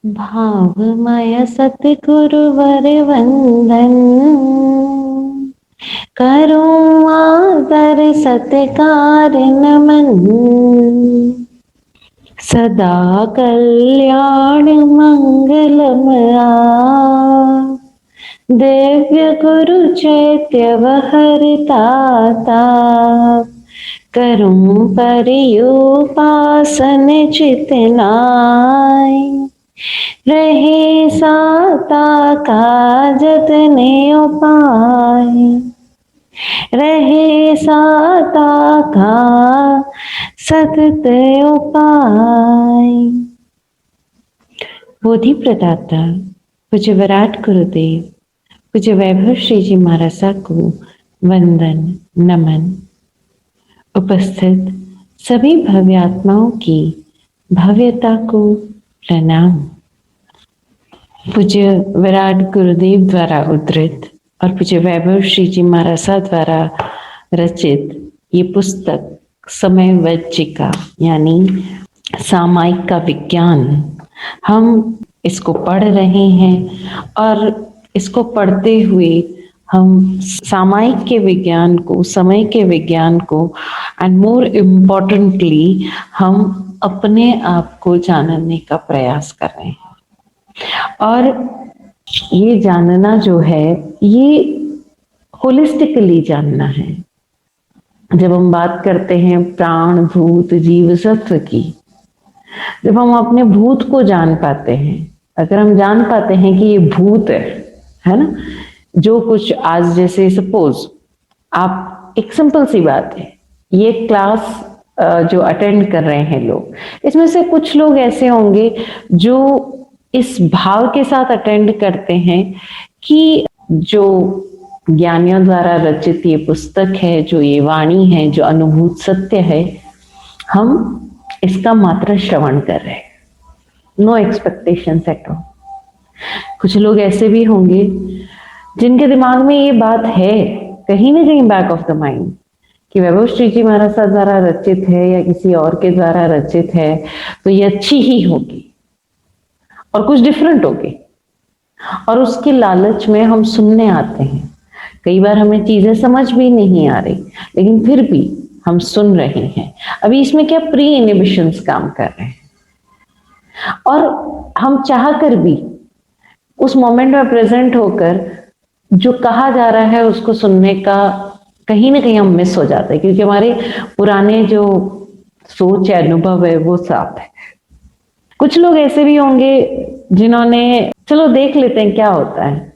भावमय सतगुरुवर वंदन, करूं आदर सत्कार नमन। सदा कल्याण मंगलमया, दिव्य गुरु चैत्यवहरता। करूं परिउपासन चितनाय, रहे साता का जतने उपाय। रहे साता का सतत उपाय। बोधि प्रदाता पूज्य विराट गुरुदेव पूज्य वैभव श्री जी महाराज को वंदन नमन। उपस्थित सभी भव्य आत्माओं की भव्यता को प्रणाम। पूज्य विराट गुरुदेव द्वारा उद्धृत और पूज्य वैभव श्री जी महाराज द्वारा रचित ये पुस्तक समय वज्जिका यानी सामायिक का विज्ञान, हम इसको पढ़ रहे हैं और इसको पढ़ते हुए हम सामायिक के विज्ञान को, समय के विज्ञान को एंड मोर इम्पोर्टेंटली हम अपने आप को जानने का प्रयास कर रहे हैं। और ये जानना जो है ये होलिस्टिकली जानना है। जब हम बात करते हैं प्राण भूत जीव सत्व की, जब हम अपने भूत को जान पाते हैं, अगर हम जान पाते हैं कि ये भूत है ना, जो कुछ आज जैसे सपोज आप, एक सिंपल सी बात है, ये क्लास जो अटेंड कर रहे हैं लोग, इसमें से कुछ लोग ऐसे होंगे जो इस भाव के साथ अटेंड करते हैं कि जो ज्ञानियों द्वारा रचित ये पुस्तक है, जो ये वाणी है, जो अनुभूत सत्य है, हम इसका मात्र श्रवण कर रहे हैं, नो एक्सपेक्टेशंस एट ऑल। कुछ लोग ऐसे भी होंगे जिनके दिमाग में ये बात है कहीं ना कहीं बैक ऑफ द माइंड कि वैभव श्री जी महाराज द्वारा रचित है या किसी और के द्वारा रचित है तो ये अच्छी ही होगी और कुछ डिफरेंट होगी, और उसके लालच में हम सुनने आते हैं। कई बार हमें चीजें समझ भी नहीं आ रही, लेकिन फिर भी हम सुन रहे हैं। अभी इसमें क्या प्री इनहिबिशंस काम कर रहे हैं, और हम चाह कर भी उस मोमेंट में प्रेजेंट होकर जो कहा जा रहा है उसको सुनने का कहीं ना कहीं हम मिस हो जाते हैं, क्योंकि हमारे पुराने जो सोच या अनुभव है वो साफ है। कुछ लोग ऐसे भी होंगे जिन्होंने चलो देख लेते हैं क्या होता है,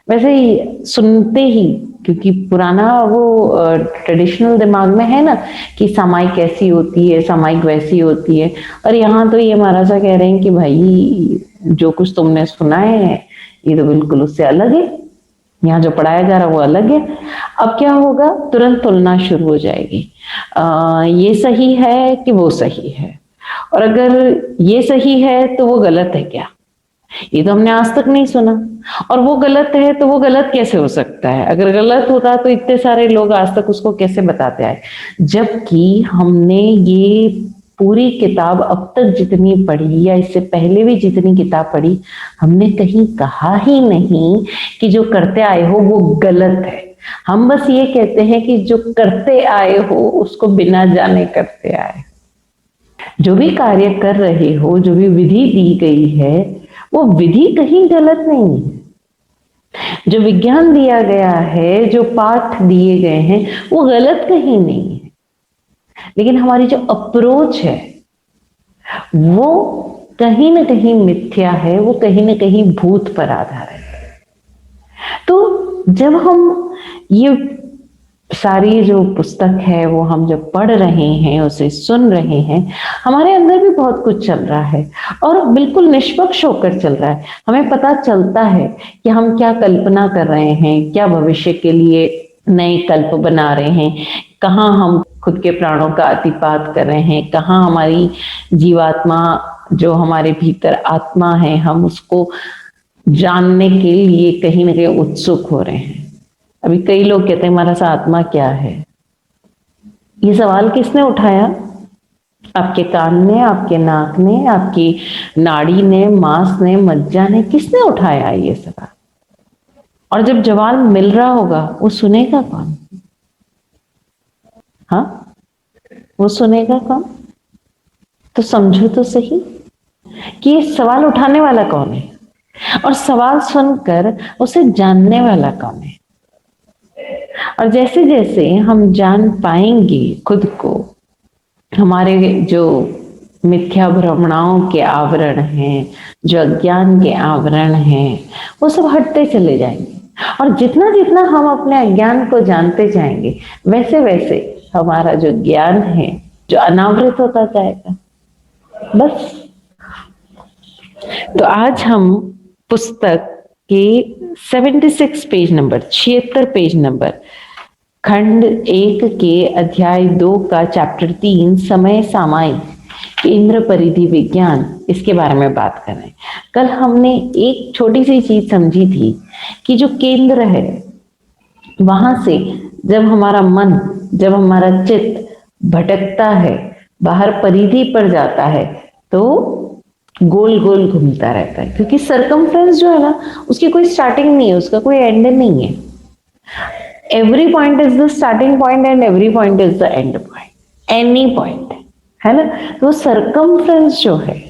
वैसे ही सुनते ही, क्योंकि पुराना वो ट्रेडिशनल दिमाग में है ना कि सामायिक ऐसी होती है, सामायिक वैसी होती है। और यहाँ तो ये महाराज कह रहे हैं कि भाई जो कुछ तुमने सुना है ये तो बिल्कुल उससे अलग है, यहाँ जो पढ़ाया जा रहा है वो अलग है। अब क्या होगा, तुरंत तुलना शुरू हो जाएगी, ये सही है कि वो सही है, और अगर ये सही है तो वो गलत है क्या, ये तो हमने आज तक नहीं सुना, और वो गलत है तो वो गलत कैसे हो सकता है, अगर गलत होता तो इतने सारे लोग आज तक उसको कैसे बताते आए। जबकि हमने ये पूरी किताब अब तक जितनी पढ़ी या इससे पहले भी जितनी किताब पढ़ी, हमने कहीं कहा ही नहीं कि जो करते आए हो वो गलत है। हम बस ये कहते हैं कि जो करते आए हो उसको बिना जाने करते आए। जो भी कार्य कर रहे हो, जो भी विधि दी गई है, वो विधि कहीं गलत नहीं है। जो विज्ञान दिया गया है, जो पाठ दिए गए हैं, वो गलत कहीं नहीं है। लेकिन हमारी जो अप्रोच है वो कहीं ना कहीं मिथ्या है, वो कहीं ना कहीं भूत पर आधारित है। तो जब हम ये सारी जो पुस्तक है वो हम जब पढ़ रहे हैं, उसे सुन रहे हैं, हमारे अंदर भी बहुत कुछ चल रहा है और बिल्कुल निष्पक्ष होकर चल रहा है। हमें पता चलता है कि हम क्या कल्पना कर रहे हैं, क्या भविष्य के लिए नए कल्प बना रहे हैं, कहाँ हम खुद के प्राणों का अतिपात कर रहे हैं, कहाँ हमारी जीवात्मा जो हमारे भीतर आत्मा है, हम उसको जानने के लिए कहीं ना कहीं उत्सुक हो रहे हैं। अभी कई लोग कहते हैं हमारा सा आत्मा क्या है। ये सवाल किसने उठाया? आपके कान ने, आपके नाक ने, आपकी नाड़ी ने, मांस ने, मज्जा ने, किसने उठाया ये सवाल? और जब जवाब मिल रहा होगा वो सुनेगा कौन? हाँ, वो सुनेगा कौन? तो समझो तो सही कि ये सवाल उठाने वाला कौन है और सवाल सुनकर उसे जानने वाला कौन है। और जैसे जैसे हम जान पाएंगे खुद को, हमारे जो मिथ्या भ्रमणाओं के आवरण हैं, जो अज्ञान के आवरण हैं, वो सब हटते चले जाएंगे। और जितना जितना हम अपने अज्ञान को जानते जाएंगे, वैसे वैसे हमारा जो ज्ञान है जो अनावृत होता जाएगा। बस। तो आज हम पुस्तक के 76 पेज नंबर, 76 पेज नंबर, खंड 1 के अध्याय 2 का चैप्टर 3 समय सामायिक केंद्र परिधि विज्ञान, इसके बारे में बात कर रहे हैं। कल हमने एक छोटी सी चीज समझी थी कि जो केंद्र है वहां से जब हमारा मन, जब हमारा चित्त भटकता है, बाहर परिधि पर जाता है, तो गोल गोल घूमता रहता है, क्योंकि सरकमफ्रेंस जो है ना, उसकी कोई स्टार्टिंग नहीं है, उसका कोई एंड नहीं है। Every point is the starting point and every point is the end point, any point, है ना। तो सरकमफ्रेंस जो है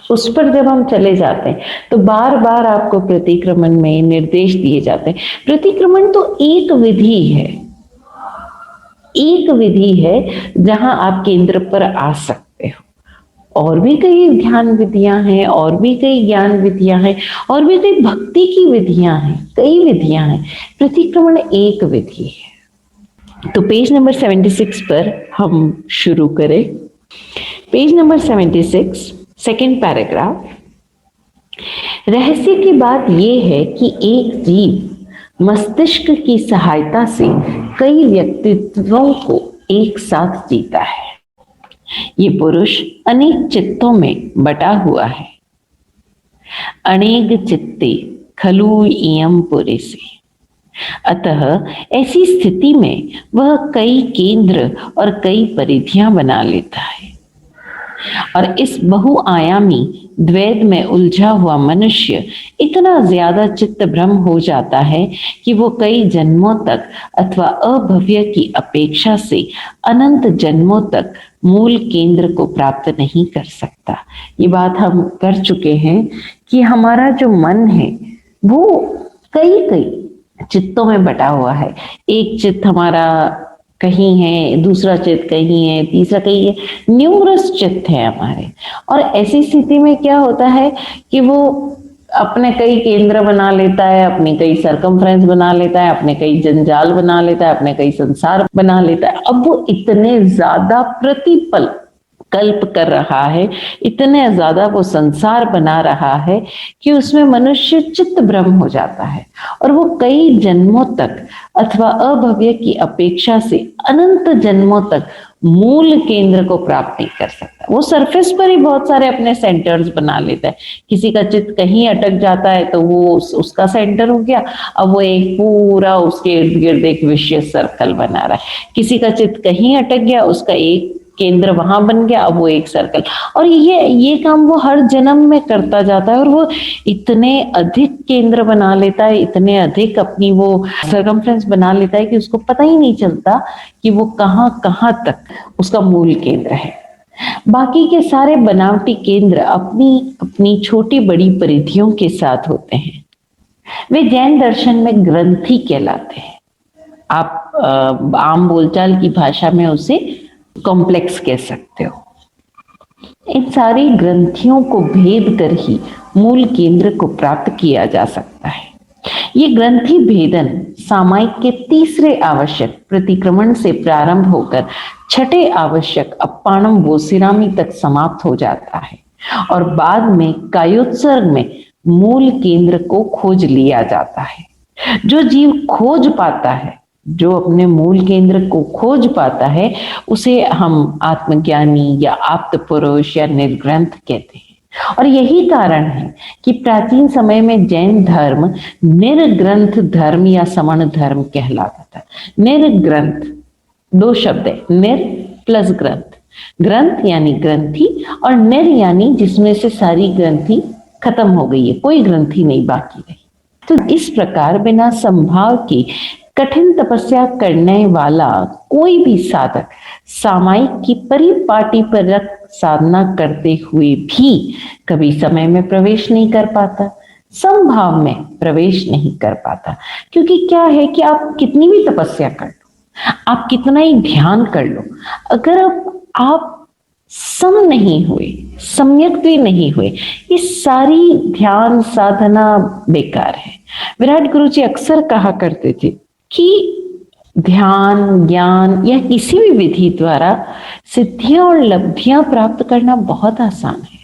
उस पर जब हम चले जाते हैं तो बार बार आपको प्रतिक्रमण में निर्देश दिए जाते हैं। प्रतिक्रमण तो एक विधि है, एक विधि है जहां आप केंद्र पर आ सकते हो। और भी कई ध्यान विधियां हैं, और भी कई ज्ञान विधियां हैं, और भी कई भक्ति की विधियां हैं, कई विधियां हैं। प्रतिक्रमण एक विधि है। तो पेज नंबर 76 पर हम शुरू करें। Page number 76, second paragraph. रहस्य की बात यह है कि एक जीव मस्तिष्क की सहायता से कई व्यक्तित्वों को एक साथ जीता है। ये पुरुष अनेक चित्तों में बटा हुआ है। अनेक चित्ते खलु इयं पुरेसे। अतः ऐसी स्थिति में वह कई केंद्र और कई परिधियां बना लेता है। और इस बहुआयामी द्वैध में उलझा हुआ मनुष्य इतना ज्यादा चित्त भ्रम हो जाता है कि वो कई जन्मों तक अथवा अभव्य की अपेक्षा से अनंत जन्मों तक मूल केंद्र को प्राप्त नहीं कर सकता। ये बात हम कर चुके हैं कि हमारा जो मन है वो कई कई चित्तों में बटा हुआ है। एक चित्त हमारा कहीं है, दूसरा चित्त कहीं है, तीसरा कहीं है, न्यूमरस चित्त है हमारे। और ऐसी स्थिति में क्या होता है कि वो अपने कई केंद्र बना लेता है, अपनी कई सरकमफ्रेंस बना लेता है, अपने कई जंजाल बना लेता है, अपने कई संसार बना लेता है। अब वो इतने ज्यादा प्रतिपल कल्प कर रहा है, इतने ज्यादा वो संसार बना रहा है कि उसमें मनुष्य चित्त भ्रम हो जाता है और वो कई जन्मों तक अथवा अभव्य की अपेक्षा से अनंत जन्मों तक मूल केंद्र को प्राप्त नहीं कर सकता। वो सरफेस पर ही बहुत सारे अपने सेंटर्स बना लेता है। किसी का चित्त कहीं अटक जाता है तो वो उसका सेंटर हो गया, अब वो एक पूरा उसके इर्द गिर्द एक विशेष सर्कल बना रहा है। किसी का चित्त कहीं अटक गया, उसका एक केंद्र वहां बन गया, अब वो एक सर्कल। और ये काम वो हर जन्म में करता जाता है और वो इतने अधिक केंद्र बना लेता है, इतने अधिक अपनी वो सर्कमफ्रेंस बना लेता है कि उसको पता ही नहीं चलता कि वो कहां कहां तक उसका मूल केंद्र है। बाकी के सारे बनावटी केंद्र अपनी अपनी छोटी बड़ी परिधियों के साथ होते हैं। वे जैन दर्शन में ग्रंथि कहलाते हैं। आप आम बोलचाल की भाषा में उसे कॉम्प्लेक्स कह सकते हो। इन सारी ग्रंथियों को भेद कर ही मूल केंद्र को प्राप्त किया जा सकता है। ये ग्रंथि भेदन सामायिक के तीसरे आवश्यक प्रतिक्रमण से प्रारंभ होकर छठे आवश्यक अप्पाणम वोसिरामी तक समाप्त हो जाता है और बाद में कायोत्सर्ग में मूल केंद्र को खोज लिया जाता है। जो जीव खोज पाता है, जो अपने मूल केंद्र को खोज पाता है, उसे हम आत्मज्ञानी या आप्त पुरुष या निर्ग्रंथ कहते हैं। और यही कारण है कि प्राचीन समय में जैन धर्म निर्ग्रंथ धर्म या समण धर्म कहलाता था। निर्ग्रंथ, दो शब्द है, निर प्लस ग्रंथ। ग्रंथ यानी ग्रंथि, और निर यानी जिसमें से सारी ग्रंथि खत्म हो गई है, कोई ग्रंथि नहीं बाकी रही। तो इस प्रकार बिना संभाव की कठिन तपस्या करने वाला कोई भी साधक सामायिक की परिपाटी परक साधना करते हुए भी कभी समय में प्रवेश नहीं कर पाता, संभाव में प्रवेश नहीं कर पाता। क्योंकि क्या है कि आप कितनी भी तपस्या कर लो, आप कितना ही ध्यान कर लो, अगर आप सम नहीं हुए, सम्यक भी नहीं हुए, ये सारी ध्यान साधना बेकार है। विराट गुरु जी अक्सर कहा करते थे कि ध्यान, ज्ञान या किसी भी विधि द्वारा सिद्धियां और लब्धियां प्राप्त करना बहुत आसान है।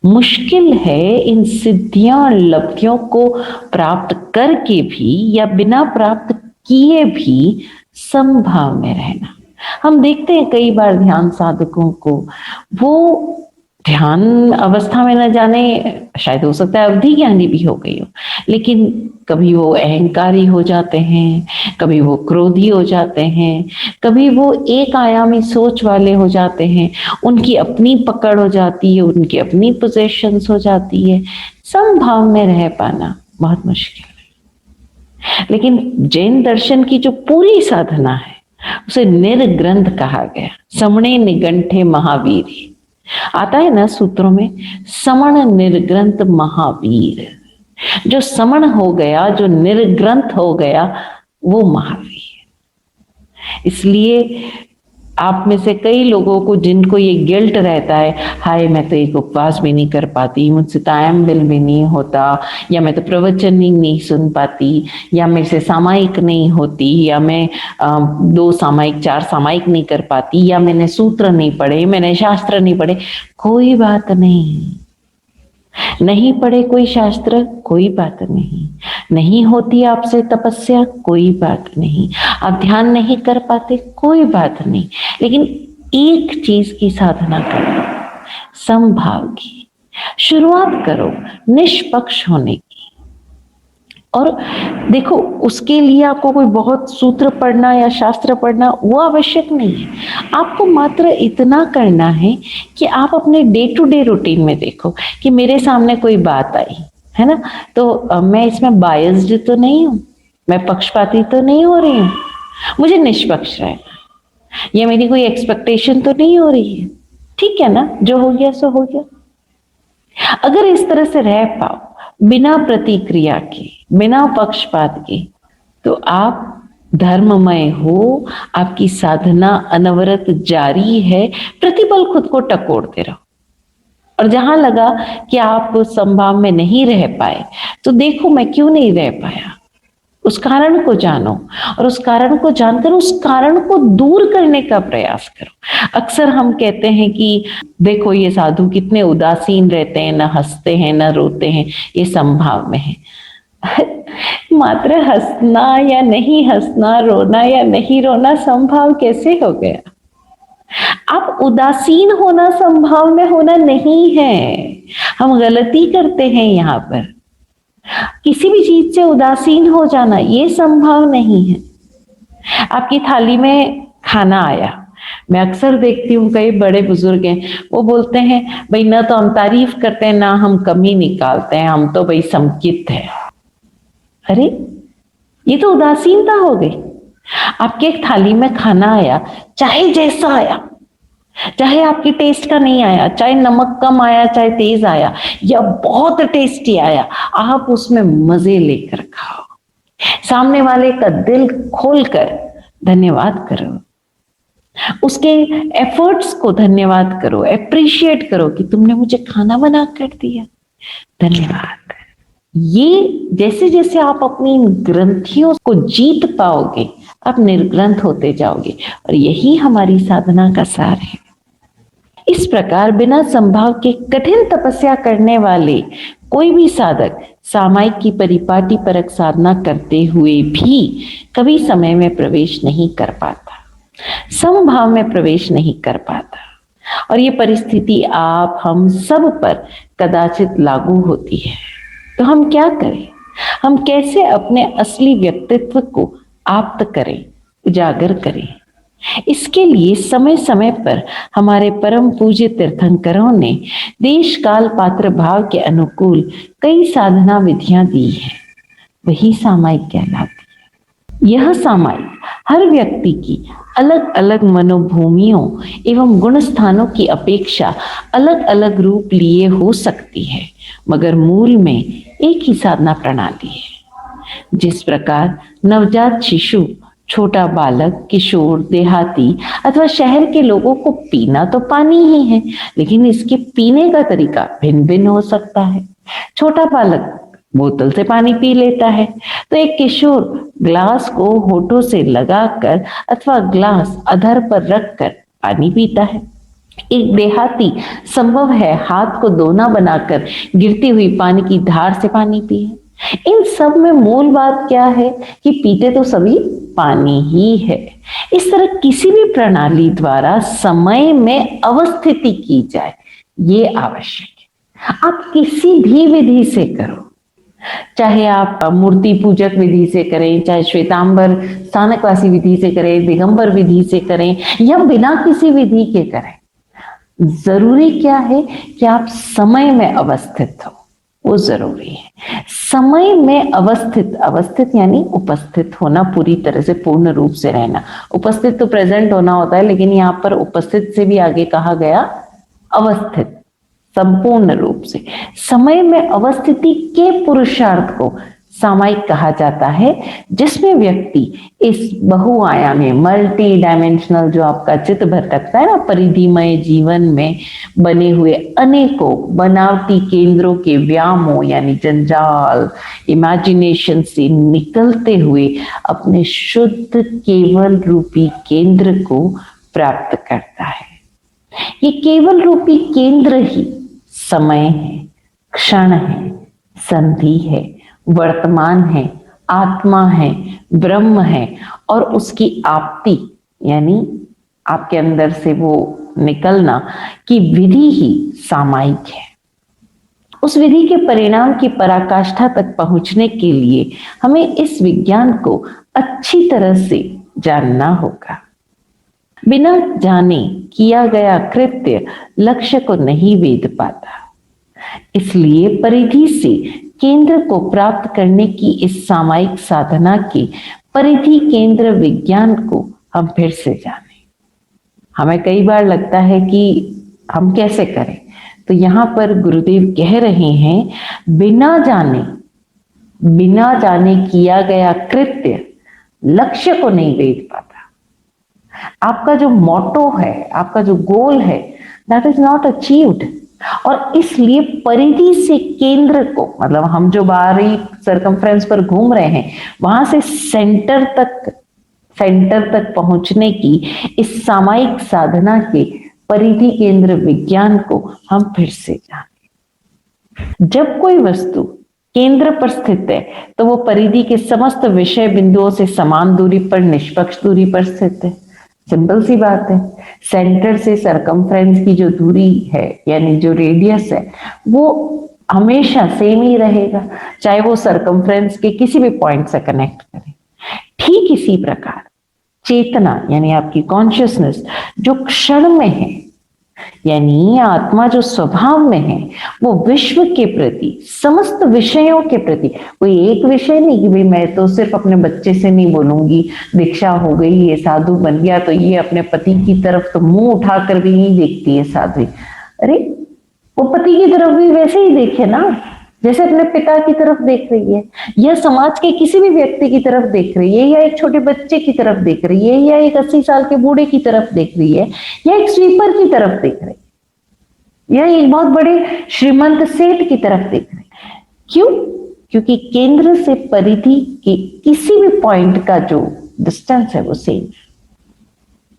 मुश्किल है इन सिद्धियां और लब्धियों को प्राप्त करके भी या बिना प्राप्त किए भी संभाव में रहना। हम देखते हैं कई बार ध्यान साधकों को, वो ध्यान अवस्था में न जाने, शायद हो सकता है अवधि ज्ञानी भी हो गई हो, लेकिन कभी वो अहंकारी हो जाते हैं, कभी वो क्रोधी हो जाते हैं, कभी वो एक आयामी सोच वाले हो जाते हैं, उनकी अपनी पकड़ हो जाती है, उनकी अपनी पोजेशंस हो जाती है। समभाव में रह पाना बहुत मुश्किल है। लेकिन जैन दर्शन की जो पूरी साधना है उसे निर्ग्रंथ कहा गया। समणे निगंठे महावीर आता है ना सूत्रों में, समण निर्ग्रंथ महावीर। जो समण हो गया, जो निर्ग्रंथ हो गया, वो महावीर। इसलिए आप में से कई लोगों को जिनको ये गिल्ट रहता है, हाय मैं तो एक उपवास भी नहीं कर पाती, मुझसे तायम्बिल भी नहीं होता, या मैं तो प्रवचन ही नहीं सुन पाती, या मेरे से सामायिक नहीं होती, या मैं 2 सामायिक 4 सामायिक नहीं कर पाती, या मैंने सूत्र नहीं पढ़े, मैंने शास्त्र नहीं पढ़े। कोई बात नहीं पढ़े कोई शास्त्र, कोई बात नहीं होती आपसे तपस्या, कोई बात नहीं, आप ध्यान नहीं कर पाते, कोई बात नहीं, लेकिन एक चीज की साधना करो, समभाव की। शुरुआत करो निष्पक्ष होने की। और देखो, उसके लिए आपको कोई बहुत सूत्र पढ़ना या शास्त्र पढ़ना वो आवश्यक नहीं है। आपको मात्र इतना करना है कि आप अपने डे टू डे रूटीन में देखो कि मेरे सामने कोई बात आई है ना, तो मैं इसमें बायस्ड तो नहीं हूं, मैं पक्षपाती तो नहीं हो रही हूं, मुझे निष्पक्ष रहना, या मेरी कोई एक्सपेक्टेशन तो नहीं हो रही है, ठीक है ना, जो हो गया सो हो गया। अगर इस तरह से रह पाओ बिना प्रतिक्रिया के, बिना पक्षपात के, तो आप धर्ममय हो, आपकी साधना अनवरत जारी है, प्रतिपल खुद को टकोरते रहो। और जहां लगा कि आप संभाव में नहीं रह पाए, तो देखो मैं क्यों नहीं रह पाया, उस कारण को जानो, और उस कारण को जानकर उस कारण को दूर करने का प्रयास करो। अक्सर हम कहते हैं कि देखो ये साधु कितने उदासीन रहते हैं, न हंसते हैं न रोते हैं, ये संभाव में है। मात्र हंसना या नहीं हंसना, रोना या नहीं रोना संभाव कैसे हो गया? आप उदासीन होना संभाव में होना नहीं है। हम गलती करते हैं यहाँ पर। किसी भी चीज से उदासीन हो जाना ये संभव नहीं है। आपकी थाली में खाना आया, मैं अक्सर देखती हूँ कई बड़े बुजुर्ग हैं, वो बोलते हैं भाई ना तो हम तारीफ करते हैं ना हम कमी निकालते हैं, हम तो भाई समकित है। अरे ये तो उदासीनता हो गई। आपके एक थाली में खाना आया, चाहे जैसा आया, चाहे आपकी टेस्ट का नहीं आया, चाहे नमक कम आया, चाहे तेज आया, या बहुत टेस्टी आया, आप उसमें मजे लेकर खाओ। सामने वाले का दिल खोलकर धन्यवाद करो, उसके एफर्ट्स को धन्यवाद करो, एप्रिशिएट करो कि तुमने मुझे खाना बना कर दिया, धन्यवाद। ये जैसे जैसे आप अपनी ग्रंथियों को जीत पाओगे, आप निर्ग्रंथ होते जाओगे, और यही हमारी साधना का सार है। इस प्रकार बिना संभाव के कठिन तपस्या करने वाले कोई भी साधक सामायिक की परिपाटी परक साधना करते हुए भी कभी समय में प्रवेश नहीं कर पाता, समभाव में प्रवेश नहीं कर पाता। और ये परिस्थिति आप हम सब पर कदाचित लागू होती है। तो हम क्या करें? हम कैसे अपने असली व्यक्तित्व को आप्त करें, उजागर करें? इसके लिए समय समय पर हमारे परम पूज्य तीर्थंकरों ने देश काल पात्र भाव के अनुकूल कई साधना विधियां दी हैं। वही सामायिक कहलाती है। यह सामायिक हर व्यक्ति की अलग अलग मनोभूमियों एवं गुण स्थानों की अपेक्षा अलग अलग रूप लिए हो सकती है, मगर मूल में एक ही साधना प्रणाली है। जिस प्रकार नवजात शिशु, छोटा बालक, किशोर, देहाती अथवा शहर के लोगों को पीना तो पानी ही है, लेकिन इसके पीने का तरीका भिन्न भिन्न हो सकता है। छोटा बालक बोतल से पानी पी लेता है, तो एक किशोर ग्लास को होठों से लगाकर अथवा ग्लास अधर पर रखकर पानी पीता है। एक देहाती संभव है हाथ को दोना बनाकर गिरती हुई पानी की धार से पानी पिए। इन सब में मूल बात क्या है कि पीते तो सभी पानी ही है। इस तरह किसी भी प्रणाली द्वारा समय में अवस्थिति की जाए, ये आवश्यक है। आप किसी भी विधि से करो, चाहे आप मूर्ति पूजक विधि से करें, चाहे श्वेतांबर स्थानकवासी विधि से करें, दिगंबर विधि से करें, या बिना किसी विधि के करें, जरूरी क्या है कि आप समय में अवस्थित हो, वो जरूरी है। समय में अवस्थित यानी उपस्थित होना, पूरी तरह से पूर्ण रूप से रहना। उपस्थित तो प्रेजेंट होना होता है, लेकिन यहाँ पर उपस्थित से भी आगे कहा गया अवस्थित, संपूर्ण रूप से। समय में अवस्थिति के पुरुषार्थ को सामायिक कहा जाता है, जिसमें व्यक्ति इस बहुआयामी मल्टी डायमेंशनल जो आपका चित्त भटकता है ना, परिधिमय जीवन में बने हुए अनेकों बनावटी केंद्रों के व्यामों यानी जंजाल, इमेजिनेशन से निकलते हुए अपने शुद्ध केवल रूपी केंद्र को प्राप्त करता है। ये केवल रूपी केंद्र ही समय है, क्षण है, संधि है, वर्तमान है, आत्मा है, ब्रह्म है, और उसकी आपति यानी आपके अंदर से वो निकलना की विधि ही सामायिक है। उस विधि के परिणाम की पराकाष्ठा तक पहुंचने के लिए हमें इस विज्ञान को अच्छी तरह से जानना होगा। बिना जाने किया गया कृत्य लक्ष्य को नहीं वेध पाता। इसलिए परिधि से केंद्र को प्राप्त करने की इस सामायिक साधना के परिधि केंद्र विज्ञान को हम फिर से जानें। हमें कई बार लगता है कि हम कैसे करें, तो यहाँ पर गुरुदेव कह रहे हैं, बिना जाने किया गया कृत्य लक्ष्य को नहीं वेध पाता। आपका जो मोटो है, आपका जो गोल है, दैट इज नॉट अचीव्ड। और इसलिए परिधि से केंद्र को, मतलब हम जो बाहरी सरकमफ्रेंस पर घूम रहे हैं, वहां से सेंटर तक पहुंचने की इस सामायिक साधना के परिधि केंद्र विज्ञान को हम फिर से जानें। जब कोई वस्तु केंद्र पर स्थित है तो वो परिधि के समस्त विषय बिंदुओं से समान दूरी पर, निष्पक्ष दूरी पर स्थित है। सिंपल सी बात है। सेंटर से सरकमफ्रेंस की जो दूरी है यानी जो रेडियस है, वो हमेशा सेम ही रहेगा, चाहे वो सरकमफ्रेंस के किसी भी पॉइंट से कनेक्ट करें। ठीक इसी प्रकार चेतना यानी आपकी कॉन्शियसनेस जो क्षण में है, यानी आत्मा जो स्वभाव में है, वो विश्व के प्रति, समस्त विषयों के प्रति, कोई एक विषय नहीं कि भाई मैं तो सिर्फ अपने बच्चे से नहीं बोलूंगी, दीक्षा हो गई, ये साधु बन गया तो ये अपने पति की तरफ तो मुंह उठाकर भी नहीं देखती है साधु। अरे वो पति की तरफ भी वैसे ही देखे ना जैसे अपने पिता की तरफ देख रही है, या समाज के किसी भी व्यक्ति की तरफ देख रही है, या एक छोटे बच्चे की तरफ देख रही है, या एक 80 साल के बूढ़े की तरफ देख रही है, या एक स्वीपर की तरफ देख रही है, या एक बहुत बड़े श्रीमंत सेठ की तरफ देख रही है। क्यों? क्योंकि केंद्र से परिधि के किसी भी पॉइंट का जो डिस्टेंस है वो सेम।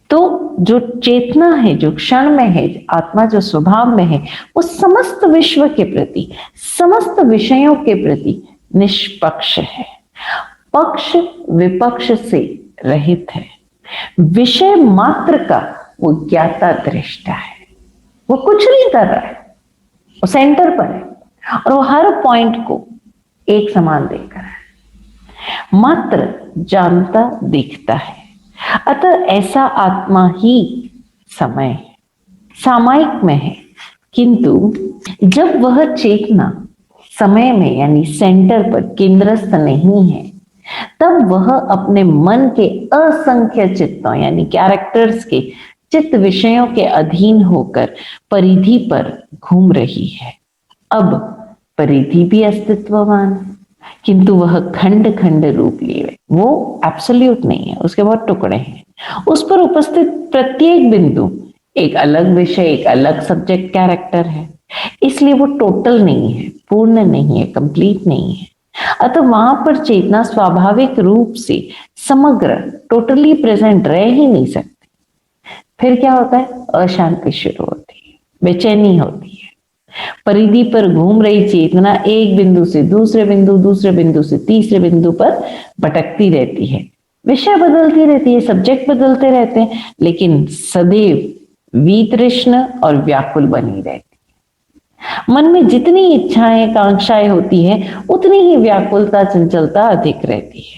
तो जो चेतना है, जो क्षण में है, आत्मा जो स्वभाव में है, वो समस्त विश्व के प्रति, समस्त विषयों के प्रति निष्पक्ष है, पक्ष विपक्ष से रहित है, विषय मात्र का वो ज्ञाता दृष्टा है। वो कुछ नहीं कर रहा है, वो सेंटर पर है और वो हर पॉइंट को एक समान देख रहा है, मात्र जानता दिखता है। अतः ऐसा आत्मा ही समय है, सामायिक में है। किंतु जब वह चेतना समय में यानी सेंटर पर केंद्रस्थ नहीं है, तब वह अपने मन के असंख्य चित्तों यानी कैरेक्टर्स के चित्त विषयों के अधीन होकर परिधि पर घूम रही है। अब परिधि भी अस्तित्ववान है, किंतु वह खंड खंड रूप लिए, वो एब्सोल्यूट नहीं है, उसके बहुत टुकड़े हैं। उस पर उपस्थित प्रत्येक बिंदु एक अलग विषय, एक अलग सब्जेक्ट कैरेक्टर है, इसलिए वो टोटल नहीं है, पूर्ण नहीं है, कंप्लीट नहीं है। अतः वहां पर चेतना स्वाभाविक रूप से समग्र टोटली प्रेजेंट रह ही नहीं सकती। फिर क्या होता है? अशांति शुरू होती है, बेचैनी होती है। परिधि पर घूम रही चेतना एक बिंदु से दूसरे बिंदु, दूसरे बिंदु से तीसरे बिंदु पर भटकती रहती है। विषय बदलती रहती है, सब्जेक्ट बदलते रहते हैं, लेकिन सदैव वितृष्ण और व्याकुल बनी रहती है। मन में जितनी इच्छाएं कांक्षाएं होती है, उतनी ही व्याकुलता चंचलता अधिक रहती है।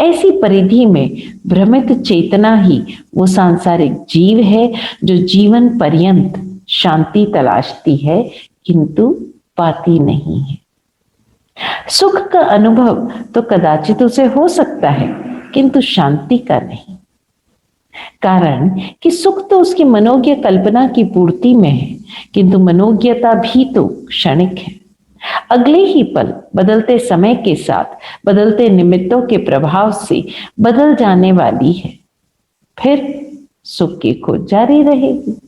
ऐसी परिधि में भ्रमित चेतना ही वो सांसारिक जीव है जो जीवन पर्यंत शांति तलाशती है, किंतु पाती नहीं है। सुख का अनुभव तो कदाचित उसे हो सकता है, किंतु शांति का नहीं। कारण कि सुख तो उसकी मनोज्ञ कल्पना की पूर्ति में है, किंतु मनोज्ञता भी तो क्षणिक है। अगले ही पल बदलते समय के साथ बदलते निमित्तों के प्रभाव से बदल जाने वाली है। फिर सुख की खोज जारी रहेगी।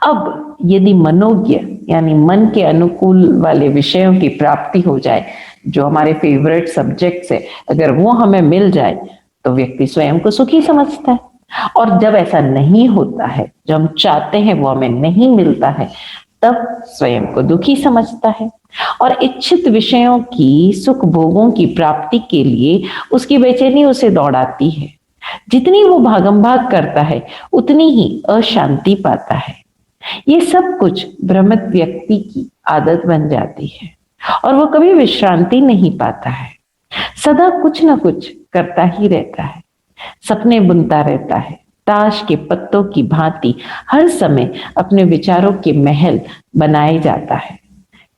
अब यदि मनोज्ञ यानी मन के अनुकूल वाले विषयों की प्राप्ति हो जाए, जो हमारे फेवरेट सब्जेक्ट्स है, अगर वो हमें मिल जाए तो व्यक्ति स्वयं को सुखी समझता है। और जब ऐसा नहीं होता है, जो हम चाहते हैं वो हमें नहीं मिलता है, तब स्वयं को दुखी समझता है और इच्छित विषयों की सुख भोगों की प्राप्ति के लिए उसकी बेचैनी उसे दौड़ाती है। जितनी वो भागम भाग करता है, उतनी ही अशांति पाता है। ये सब कुछ भ्रमित व्यक्ति की आदत बन जाती है और वो कभी विश्रांति नहीं पाता है। सदा कुछ ना कुछ करता ही रहता है, सपने बुनता रहता है, ताश के पत्तों की भांति हर समय अपने विचारों के महल बनाए जाता है।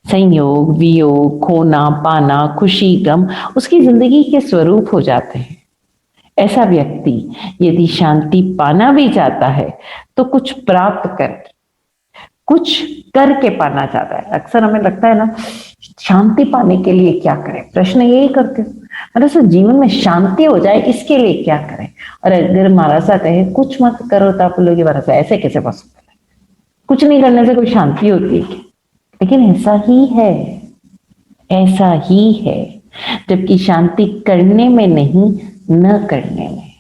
संयोग वियोग, खोना पाना, खुशी गम उसकी जिंदगी के स्वरूप हो जाते हैं। ऐसा व्यक्ति यदि शांति पाना भी चाहता है तो कुछ प्राप्त कर, कुछ करके पाना चाहता है। अक्सर हमें लगता है ना, शांति पाने के लिए क्या करें, प्रश्न यही करते हो, मतलब जीवन में शांति हो जाए इसके लिए क्या करें। और अगर महाराज साहब कहे कुछ मत करो तो आप लोग महाराज ऐसे कैसे पॉसिबल है, कुछ नहीं करने से कोई शांति होती है? लेकिन ऐसा ही है, ऐसा ही है। जबकि शांति करने में नहीं, न करने में।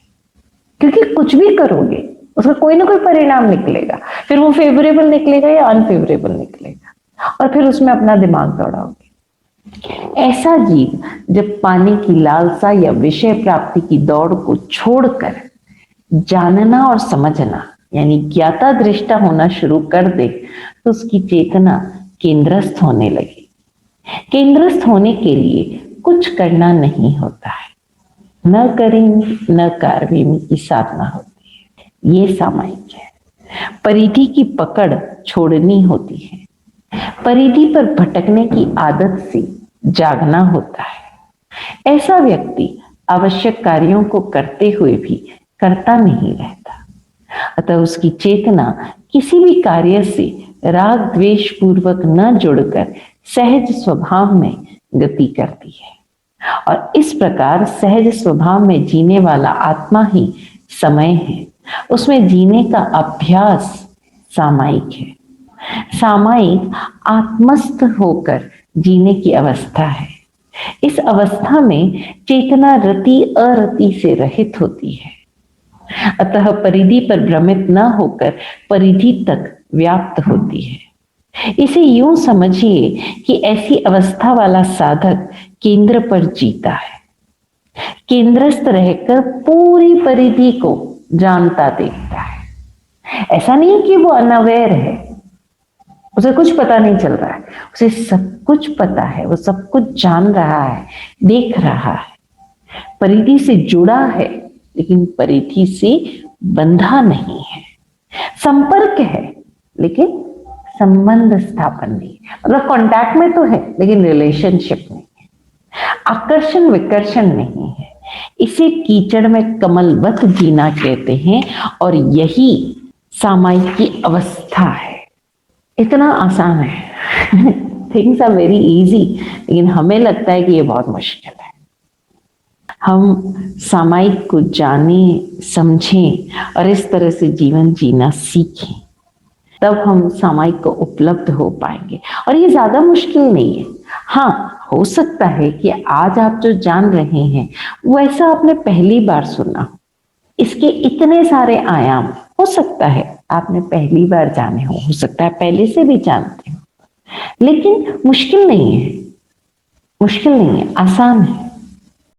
क्योंकि कुछ भी करोगे उसका कोई ना कोई परिणाम निकलेगा, फिर वो फेवरेबल निकलेगा या अनफेवरेबल निकलेगा, और फिर उसमें अपना दिमाग दौड़ाओगे। ऐसा जीव जब पाने की लालसा या विषय प्राप्ति की दौड़ को छोड़कर जानना और समझना यानी ज्ञाता दृष्टा होना शुरू कर दे, तो उसकी चेतना केंद्रस्थ होने लगे। केंद्रस्थ होने के लिए कुछ करना नहीं होता है, न करेंगे न कार्य की साधना होती है। ये सामायिक है। परिधि की पकड़ छोड़नी होती है, परिधि पर भटकने की आदत से जागना होता है। ऐसा व्यक्ति आवश्यक कार्यों को करते हुए भी करता नहीं रहता। अतः उसकी चेतना किसी भी कार्य से राग द्वेष पूर्वक न जुड़कर सहज स्वभाव में गति करती है। और इस प्रकार सहज स्वभाव में जीने वाला आत्मा ही समय है। उसमें जीने का अभ्यास सामायिक है। सामायिक आत्मस्थ होकर जीने की अवस्था है। इस अवस्था में चेतना रति अरति से रहित होती है। अतः परिधि पर भ्रमित न होकर परिधि तक व्याप्त होती है। इसे यूं समझिए कि ऐसी अवस्था वाला साधक केंद्र पर जीता है, केंद्रस्थ रहकर पूरी परिधि को जानता देखता है। ऐसा नहीं कि वो अनअवेयर है, उसे कुछ पता नहीं चल रहा है, उसे सब कुछ पता है, वो सब कुछ जान रहा है, देख रहा है, परिधि से जुड़ा है, लेकिन परिधि से बंधा नहीं है। संपर्क है लेकिन संबंध स्थापन नहीं है। मतलब कांटेक्ट में तो है लेकिन रिलेशनशिप नहीं है। आकर्षण विकर्षण नहीं है। इसे कीचड़ में कमलवत जीना कहते हैं और यही सामायिक की अवस्था है। इतना आसान है। थिंग्स आर वेरी इजी, लेकिन हमें लगता है कि ये बहुत मुश्किल है। हम सामायिक को जाने समझें और इस तरह से जीवन जीना सीखें, तब हम सामायिक को उपलब्ध हो पाएंगे। और ये ज्यादा मुश्किल नहीं है। हाँ, हो सकता है कि आज आप जो जान रहे हैं वैसा आपने पहली बार सुना, इसके इतने सारे आयाम हो सकता है आपने पहली बार जाने हो सकता है पहले से भी जानते हो, लेकिन मुश्किल नहीं है, मुश्किल नहीं है, आसान है।